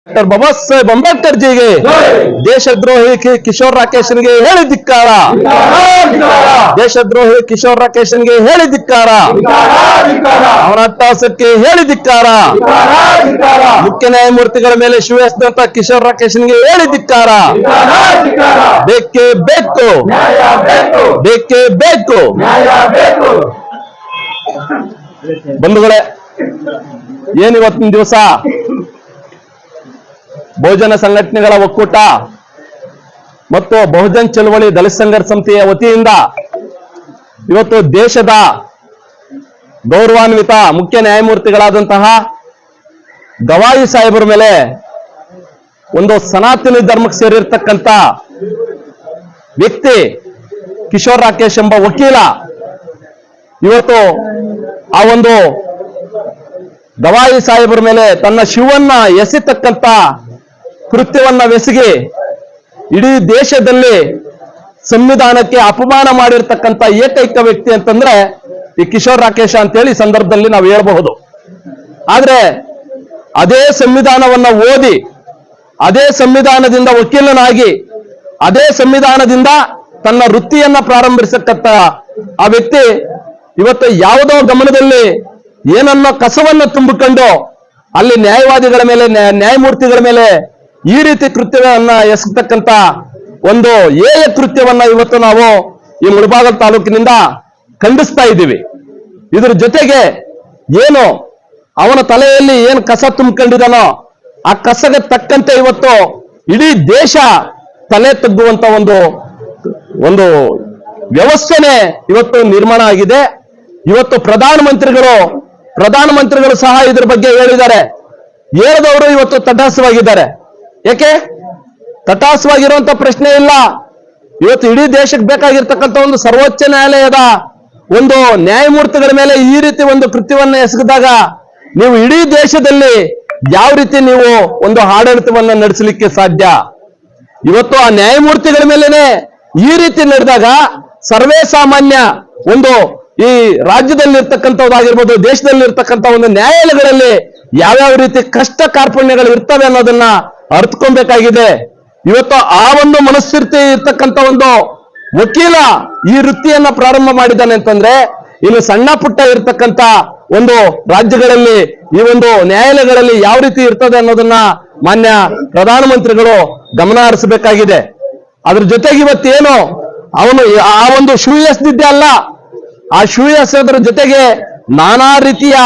Doctor Baba Saheb Ambedkar ಜಿಗೆ ದೇಶದ್ರೋಹಿ ಕಿಶೋರ್ ರಾಕೇಶ್ಗೆ ಹೇಳಿ ಧಿಕ್ಕಾರ. ದೇಶದ್ರೋಹಿ ಕಿಶೋರ್ ರಾಕೇಶ್ಗೆ ಹೇಳಿ ಧಿಕ್ಕಾರ. ಅವನ ಅಟ್ಟಹಾಸಕ್ಕೆ ಹೇಳಿ ಧಿಕ್ಕಾರ. ಮುಖ್ಯ ನ್ಯಾಯಮೂರ್ತಿಗಳ ಮೇಲೆ ಶಿವ ಎಸೆದಂತ ಕಿಶೋರ್ ರಾಕೇಶ್ಗೆ ಹೇಳಿ ಧಿಕ್ಕಾರ. ಬೇಕೇ ಬೇಕು, ಬೇಕೇ ಬೇಕು. ಬಂಧುಗಳೇ, ಏನಿವತ್ತಿನ ದಿವಸ ಬಹುಜನ ಸಂಘಟನೆಗಳ ಒಕ್ಕೂಟ ಮತ್ತು ಬಹುಜನ್ ಚಳವಳಿ ದಲಿತ ಸಂಘರ್ಷ ಸಮಿತಿಯ ವತಿಯಿಂದ ಇವತ್ತು ದೇಶದ ಗೌರವಾನ್ವಿತ ಮುಖ್ಯ ನ್ಯಾಯಮೂರ್ತಿಗಳಾದಂತಹ ಗವಾಯಿ ಸಾಹೇಬರ ಮೇಲೆ ಒಂದು ಸನಾತನಿ ಧರ್ಮಕ್ಕೆ ಸೇರಿರ್ತಕ್ಕಂಥ ವ್ಯಕ್ತಿ ಕಿಶೋರ್ ರಾಕೇಶ್ ಎಂಬ ವಕೀಲ ಇವತ್ತು ಆ ಒಂದು ಗವಾಯಿ ಸಾಹೇಬರ ಮೇಲೆ ತನ್ನ ಶಿವನ್ನ ಎಸೆತಕ್ಕಂಥ ಕೃತ್ಯವನ್ನೆಸಗಿ ಇಡೀ ದೇಶದಲ್ಲಿ ಸಂವಿಧಾನಕ್ಕೆ ಅಪಮಾನ ಮಾಡಿರ್ತಕ್ಕಂಥ ಏಕೈಕ ವ್ಯಕ್ತಿ ಅಂತಂದ್ರೆ ಈ ಕಿಶೋರ್ ರಾಕೇಶ್ ಅಂತೇಳಿ ಸಂದರ್ಭದಲ್ಲಿ ನಾವು ಹೇಳಬಹುದು. ಆದ್ರೆ ಅದೇ ಸಂವಿಧಾನವನ್ನ ಓದಿ, ಅದೇ ಸಂವಿಧಾನದಿಂದ ವಕೀಲನಾಗಿ, ಅದೇ ಸಂವಿಧಾನದಿಂದ ತನ್ನ ವೃತ್ತಿಯನ್ನ ಪ್ರಾರಂಭಿಸತಕ್ಕಂಥ ಆ ವ್ಯಕ್ತಿ ಇವತ್ತು ಯಾವುದೋ ಗಮನದಲ್ಲಿ ಏನನ್ನೋ ಕಸವನ್ನ ತುಂಬಿಕೊಂಡು ಅಲ್ಲಿ ನ್ಯಾಯವಾದಿಗಳ ಮೇಲೆ, ನ್ಯಾಯಮೂರ್ತಿಗಳ ಮೇಲೆ ಈ ರೀತಿ ಕೃತ್ಯವನ್ನ ಎಸಗತಕ್ಕಂತ ಒಂದು ಏಯ ಕೃತ್ಯವನ್ನ ಇವತ್ತು ನಾವು ಈ ಮುಳಬಾಗಿಲು ತಾಲೂಕಿನಿಂದ ಖಂಡಿಸ್ತಾ ಇದ್ದೀವಿ. ಇದ್ರ ಜೊತೆಗೆ ಏನು ಅವನ ತಲೆಯಲ್ಲಿ ಏನು ಕಸ ತುಂಬಿಕೊಂಡಿದಾನೋ ಆ ಕಸಗೆ ತಕ್ಕಂತೆ ಇವತ್ತು ಇಡೀ ದೇಶ ತಲೆ ತಗ್ಗುವಂತ ಒಂದು ವ್ಯವಸ್ಥೆನೆ ಇವತ್ತು ನಿರ್ಮಾಣ ಆಗಿದೆ. ಇವತ್ತು ಪ್ರಧಾನಮಂತ್ರಿಗಳು ಸಹ ಇದ್ರ ಬಗ್ಗೆ ಹೇಳಿದ್ದಾರೆ. ಹೇಳಿದವರು ಇವತ್ತು ತಟಸ್ಥವಾಗಿದ್ದಾರೆ. ಯಾಕೆ ತಟಸ್ಥವಾಗಿರುವಂತ ಪ್ರಶ್ನೆ ಇಲ್ಲ. ಇವತ್ತು ಇಡೀ ದೇಶಕ್ಕೆ ಬೇಕಾಗಿರ್ತಕ್ಕಂಥ ಒಂದು ಸರ್ವೋಚ್ಚ ನ್ಯಾಯಾಲಯದ ಒಂದು ನ್ಯಾಯಮೂರ್ತಿಗಳ ಮೇಲೆ ಈ ರೀತಿ ಒಂದು ಕೃತ್ಯವನ್ನು ಎಸಗಿದಾಗ ನೀವು ಇಡೀ ದೇಶದಲ್ಲಿ ಯಾವ ರೀತಿ ನೀವು ಒಂದು ಆಡಳಿತವನ್ನ ನಡೆಸಲಿಕ್ಕೆ ಸಾಧ್ಯ? ಇವತ್ತು ಆ ನ್ಯಾಯಮೂರ್ತಿಗಳ ಮೇಲೆನೆ ಈ ರೀತಿ ನಡೆದಾಗ ಸರ್ವೇ ಸಾಮಾನ್ಯ ಒಂದು ಈ ರಾಜ್ಯದಲ್ಲಿ ಇರ್ತಕ್ಕಂಥದ್ದಾಗಿರ್ಬೋದು, ದೇಶದಲ್ಲಿ ಇರ್ತಕ್ಕಂಥ ಒಂದು ನ್ಯಾಯಾಲಯಗಳಲ್ಲಿ ಯಾವ್ಯಾವ ರೀತಿ ಕಷ್ಟ ಕಾರ್ಪಣ್ಯಗಳು ಇರ್ತವೆ ಅನ್ನೋದನ್ನ ಅರ್ಥಕೊಬೇಕಾಗಿದೆ. ಇವತ್ತು ಆ ಒಂದು ಮನಸ್ಥಿತಿ ಇರ್ತಕ್ಕಂಥ ಒಂದು ವಕೀಲ ಈ ವೃತ್ತಿಯನ್ನ ಪ್ರಾರಂಭ ಮಾಡಿದ್ದಾನೆ ಅಂತಂದ್ರೆ ಇನ್ನು ಸಣ್ಣ ಪುಟ್ಟ ಇರ್ತಕ್ಕಂಥ ಒಂದು ರಾಜ್ಯಗಳಲ್ಲಿ ಈ ಒಂದು ನ್ಯಾಯಾಲಯಗಳಲ್ಲಿ ಯಾವ ರೀತಿ ಇರ್ತದೆ ಅನ್ನೋದನ್ನ ಮಾನ್ಯ ಪ್ರಧಾನಮಂತ್ರಿಗಳು ಗಮನ ಹರಿಸಬೇಕಾಗಿದೆ. ಅದ್ರ ಜೊತೆಗೆ ಇವತ್ತೇನು ಅವನು ಆ ಒಂದು ಶೂ ಎಸೆದಿದ್ದೆ ಅಲ್ಲ, ಆ ಶೂ ಎಸೆಯೋದ್ರ ಜೊತೆಗೆ ನಾನಾ ರೀತಿಯ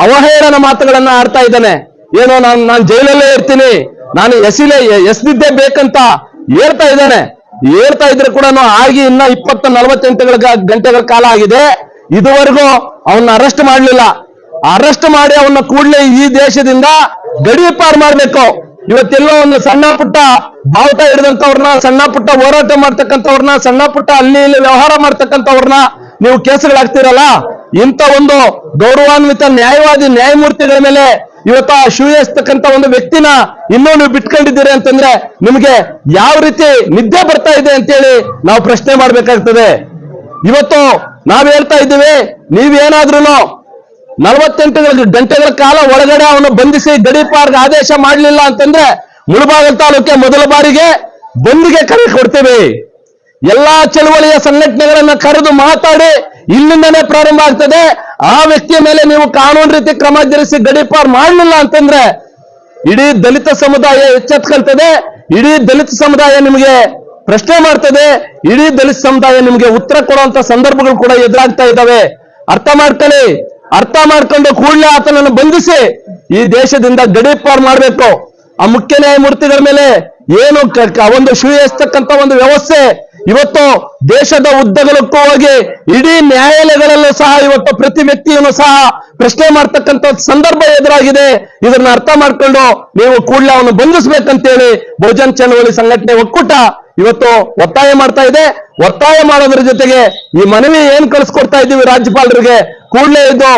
ಅವಹೇಳನ ಮಾತುಗಳನ್ನ ಆಡ್ತಾ ಇದ್ದಾನೆ. ಏನೋ ನಾನು ಜೈಲಲ್ಲೇ ಇರ್ತೀನಿ, ನಾನು ಎಸೆದಿದ್ದೇ ಬೇಕಂತ ಹೇಳ್ತಾ ಇದ್ದಾನೆ. ಹೇಳ್ತಾ ಇದ್ರೆ ಕೂಡ ಆಗಿ ಇನ್ನ 20-48 ಗಂಟೆಗಳ ಕಾಲ ಆಗಿದೆ. ಇದುವರೆಗೂ ಅವನ್ನ ಅರೆಸ್ಟ್ ಮಾಡಲಿಲ್ಲ. ಅರೆಸ್ಟ್ ಮಾಡಿ ಅವನ್ನ ಕೂಡಲೇ ಈ ದೇಶದಿಂದ ಗಡಿ ಪಾರ್ ಮಾಡ್ಬೇಕು. ಇವತ್ತೆಲ್ಲೋ ಒಂದು ಸಣ್ಣ ಪುಟ್ಟ ಬಾವುಟ ಹಿಡಿದಂತವ್ರನ್ನ, ಸಣ್ಣ ಪುಟ್ಟ ಹೋರಾಟ ಮಾಡ್ತಕ್ಕಂಥವ್ರನ್ನ, ಸಣ್ಣ ಪುಟ್ಟ ಅಲ್ಲಿ ಇಲ್ಲಿ ವ್ಯವಹಾರ ಮಾಡ್ತಕ್ಕಂಥವ್ರನ್ನ ನೀವು ಕೇಸುಗಳಾಗ್ತಿರಲ್ಲ. ಇಂಥ ಒಂದು ಗೌರವಾನ್ವಿತ ನ್ಯಾಯಮೂರ್ತಿಗಳ ಮೇಲೆ ಇವತ್ತು ಆ ಶೂ ಎಸ್ತಕ್ಕಂಥ ಒಂದು ವ್ಯಕ್ತಿನ ಇನ್ನೂ ನೀವು ಬಿಟ್ಕೊಂಡಿದ್ದೀರಿ ಅಂತಂದ್ರೆ ನಿಮ್ಗೆ ಯಾವ ರೀತಿ ನಿದ್ದೆ ಬರ್ತಾ ಇದೆ ಅಂತೇಳಿ ನಾವು ಪ್ರಶ್ನೆ ಮಾಡ್ಬೇಕಾಗ್ತದೆ. ಇವತ್ತು ನಾವ್ ಹೇಳ್ತಾ ಇದ್ದೀವಿ, ನೀವೇನಾದ್ರೂ 48 ಗಂಟೆಗಳ ಕಾಲ ಒಳಗಡೆ ಅವನು ಬಂಧಿಸಿ ಗಡಿ ಪಾರ್ಗೆ ಆದೇಶ ಮಾಡಲಿಲ್ಲ ಅಂತಂದ್ರೆ ಮುಳಬಾಗಿಲು ತಾಲೂಕೆ ಮೊದಲ ಬಾರಿಗೆ ಬಂದ್ಗೆ ಕರೆ ಕೊಡ್ತೇವೆ. ಎಲ್ಲಾ ಚಳವಳಿಯ ಸಂಘಟನೆಗಳನ್ನ ಕರೆದು ಮಾತಾಡಿ ಇಲ್ಲಿಂದನೇ ಪ್ರಾರಂಭ ಆಗ್ತದೆ. ಆ ವ್ಯಕ್ತಿಯ ಮೇಲೆ ನೀವು ಕಾನೂನು ರೀತಿ ಕ್ರಮ ಜರುಗಿಸಿ ಗಡಿ ಪಾರ್ ಮಾಡಲಿಲ್ಲ ಅಂತಂದ್ರೆ ಇಡೀ ದಲಿತ ಸಮುದಾಯ ಎಚ್ಚೆತ್ಕೊಳ್ತದೆ. ಇಡೀ ದಲಿತ ಸಮುದಾಯ ನಿಮಗೆ ಪ್ರಶ್ನೆ ಮಾಡ್ತದೆ. ಇಡೀ ದಲಿತ ಸಮುದಾಯ ನಿಮಗೆ ಉತ್ತರ ಕೊಡುವಂತ ಸಂದರ್ಭಗಳು ಕೂಡ ಎದುರಾಗ್ತಾ ಇದ್ದಾವೆ. ಅರ್ಥ ಮಾಡ್ಕೊಂಡು ಕೂಡಲೇ ಆತನನ್ನು ಬಂಧಿಸಿ ಈ ದೇಶದಿಂದ ಗಡಿ ಪಾರ್ ಮಾಡಬೇಕು. ಆ ಮುಖ್ಯ ನ್ಯಾಯಮೂರ್ತಿಗಳ ಮೇಲೆ ಏನು ಒಂದು ಶೂ ಎಸ್ತಕ್ಕಂಥ ಒಂದು ವ್ಯವಸ್ಥೆ ಇವತ್ತು ದೇಶದ ಉದ್ದಗಲಕ್ಕೂ ಹೋಗಿ ಇಡೀ ನ್ಯಾಯಾಲಯಗಳಲ್ಲೂ ಸಹ ಇವತ್ತು ಪ್ರತಿ ವ್ಯಕ್ತಿಯನ್ನು ಸಹ ಪ್ರಶ್ನೆ ಮಾಡ್ತಕ್ಕಂಥ ಸಂದರ್ಭ ಎದುರಾಗಿದೆ. ಇದನ್ನ ಅರ್ಥ ಮಾಡ್ಕೊಂಡು ನೀವು ಕೂಡಲೇ ಅವನು ಬಂಧಿಸ್ಬೇಕಂತೇಳಿ ಬಹುಜನ್ ಚಳವಳಿ ಸಂಘಟನೆ ಒಕ್ಕೂಟ ಇವತ್ತು ಒತ್ತಾಯ ಮಾಡ್ತಾ ಇದೆ. ಒತ್ತಾಯ ಮಾಡೋದ್ರ ಜೊತೆಗೆ ಈ ಮನವಿ ಏನ್ ಕಳಿಸ್ಕೊಡ್ತಾ ಇದ್ದೀವಿ ರಾಜ್ಯಪಾಲರಿಗೆ, ಕೂಡಲೇ ಇದು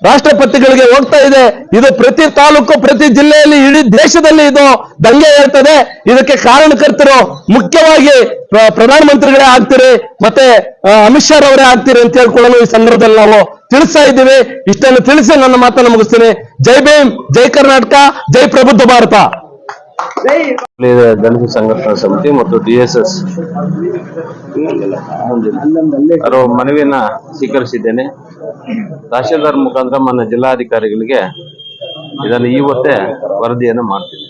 ರಾಷ್ಟ್ರಪತಿಗಳಿಗೆ ಹೋಗ್ತಾ ಇದೆ. ಇದು ಪ್ರತಿ ತಾಲೂಕು, ಪ್ರತಿ ಜಿಲ್ಲೆಯಲ್ಲಿ, ಇಡೀ ದೇಶದಲ್ಲಿ ಇದು ದಂಗೆ ಹೇಳ್ತದೆ. ಇದಕ್ಕೆ ಕಾರಣಕರ್ತರು ಮುಖ್ಯವಾಗಿ ಪ್ರಧಾನಮಂತ್ರಿಗಳೇ ಆಗ್ತೀರಿ, ಮತ್ತೆ ಅಮಿತ್ ಶಾ ಅವರೇ ಆಗ್ತೀರಿ ಅಂತ ಹೇಳ್ಕೊಳ್ಳಲು ಈ ಸಂದರ್ಭದಲ್ಲಿ ನಾವು ತಿಳಿಸ್ತಾ ಇದ್ದೀವಿ. ಇಷ್ಟನ್ನು ತಿಳಿಸಿ ನನ್ನ ಮಾತನ್ನು ಮುಗಿಸ್ತೀನಿ. ಜೈ ಭೀಮ್, ಜೈ ಕರ್ನಾಟಕ, ಜೈ ಪ್ರಬುದ್ಧ ಭಾರತ. ದಲಿತ ಸಂಘಟನಾ ಸಮಿತಿ ಮತ್ತು DSS ಮನವಿಯನ್ನ ಸ್ವೀಕರಿಸಿದ್ದೇನೆ. ತಹಶೀಲ್ದಾರ್ ಮುಖಾಂತರ ನನ್ನ ಜಿಲ್ಲಾಧಿಕಾರಿಗಳಿಗೆ ಇದನ್ನು ಇವತ್ತೇ ವರದಿಯನ್ನು ಮಾಡ್ತೀನಿ.